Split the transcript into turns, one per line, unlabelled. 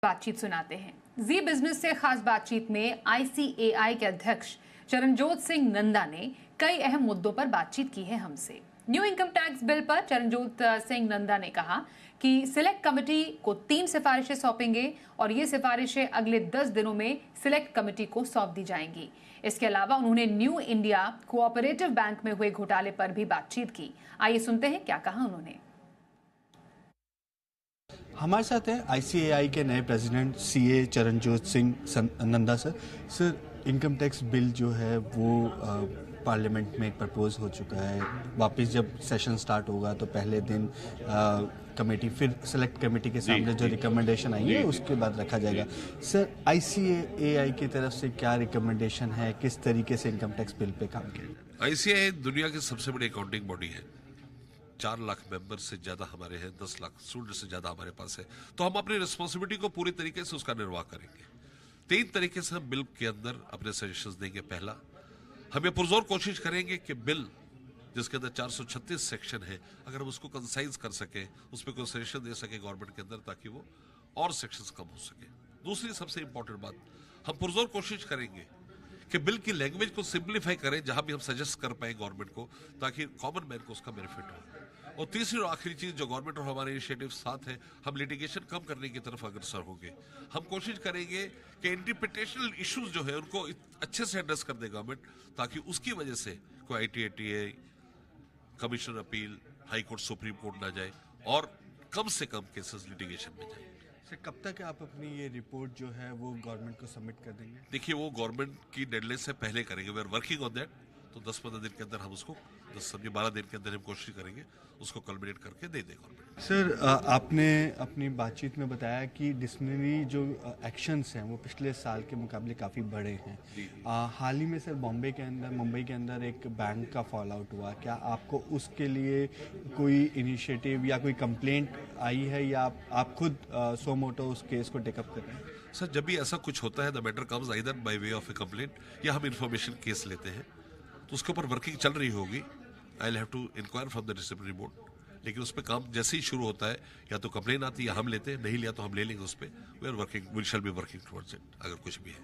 बातचीत सुनाते हैं। जी बिजनेस से खास बातचीत में आईसीएआई के अध्यक्ष चरणजोत सिंह नंदा ने कई अहम मुद्दों पर बातचीत की है हमसे। न्यू इनकम टैक्स बिल पर चरणजोत सिंह नंदा ने कहा कि सिलेक्ट कमेटी को 3 सिफारिशें सौंपेंगे और ये सिफारिशें अगले 10 दिनों में सिलेक्ट कमेटी को सौंप दी जाएंगी। इसके अलावा उन्होंने न्यू इंडिया कोऑपरेटिव बैंक में हुए घोटाले पर भी बातचीत की। आइए सुनते हैं क्या कहा उन्होंने।
हमारे साथ हैं आईसीएआई के नए president CA Charanjot Singh Nanda sir income tax bill जो है वो पार्लियामेंट में प्रपोज हो चुका है। वापस जब सेशन स्टार्ट होगा तो पहले दिन कमेटी फिर सेलेक्ट कमेटी के सामने जो रिकमेंडेशन आई है उसके बाद रखा जाएगा। सर आईसीएआई की तरफ से क्या रिकमेंडेशन है, किस तरीके से इनकम टैक्स बिल पे काम किया जाए?
आईसीएआई दुनिया की सबसे बड़ी अकाउंटिंग बॉडी है। 4 लाख मेंबर से ज्यादा हमारे हैं, 10 लाख स्टूडेंट से ज्यादा हमारे पास है। तो हम अपनी रिस्पॉन्सिबिलिटी को पूरी तरीके से उसका निर्वाह करेंगे। 3 तरीके से हम बिल के अंदर अपने सजेशंस देंगे। पहला, हम ये पुरजोर कोशिश करेंगे कि बिल जिसके अंदर 436 सेक्शन है, अगर हम उसको कंसाइज कर सके, उस पर कोई सजेशन दे सके गवर्नमेंट के अंदर, ताकि वो और सेक्शंस कम हो सके। दूसरी सबसे इंपॉर्टेंट बात, हम पुरजोर कोशिश करेंगे कि बिल की लैंग्वेज को सिंप्लीफाई करें जहां भी हम सजेस्ट कर पाए गवर्नमेंट को, ताकि कॉमन मैन को उसका बेनिफिट हो। और तीसरी और आखिरी चीज, जो गवर्नमेंट और हमारे इनिशिएटिव साथ है, हम लिटिगेशन कम करने की तरफ अग्रसर होंगे। हम कोशिश करेंगे कि इंटरप्रिटेशनल इश्यूज जो है उनको अच्छे से एड्रेस कर दे गवर्नमेंट, ताकि उसकी वजह से कोई आईटीएटीए, commissioner appeal, high court, supreme court ना जाए और कम से कम केसेस लिटिगेशन में जाए।
सर कब तक आप अपनी ये रिपोर्ट जो है वो गवर्नमेंट को सबमिट कर देंगे?
देखिए, वो गवर्नमेंट की डेडलाइन से पहले करेंगे। We are working on that. तो 10-15 दिन के अंदर हम उसको 12 दिन के अंदर हम कोशिश करेंगे उसको कल्मिनेट करके दे दें गवर्नमेंट।
सर आपने अपनी बातचीत में बताया कि डिसिप्लिनरी जो एक्शंस हैं वो पिछले साल के मुकाबले काफ़ी बड़े हैं। हाल ही में सर मुंबई के अंदर एक बैंक का फॉल आउट हुआ। क्या आपको उसके लिए कोई इनिशिएटिव या कोई कंप्लेंट आई है, या आप खुद सो मोटो उस केस को टेकअप कर रहे हैं?
सर, जब भी ऐसा कुछ होता है, the matter comes either by way of A complaint या हम इंफॉर्मेशन केस लेते हैं, तो उसके ऊपर वर्किंग चल रही होगी। I will have to inquire from the disciplinary board. लेकिन उस पर काम जैसे ही शुरू होता है, या तो कंप्लेन आती है या हम लेते हैं, नहीं लिया तो हम ले लेंगे उस पर। We are working, we shall be working towards it, अगर कुछ भी है।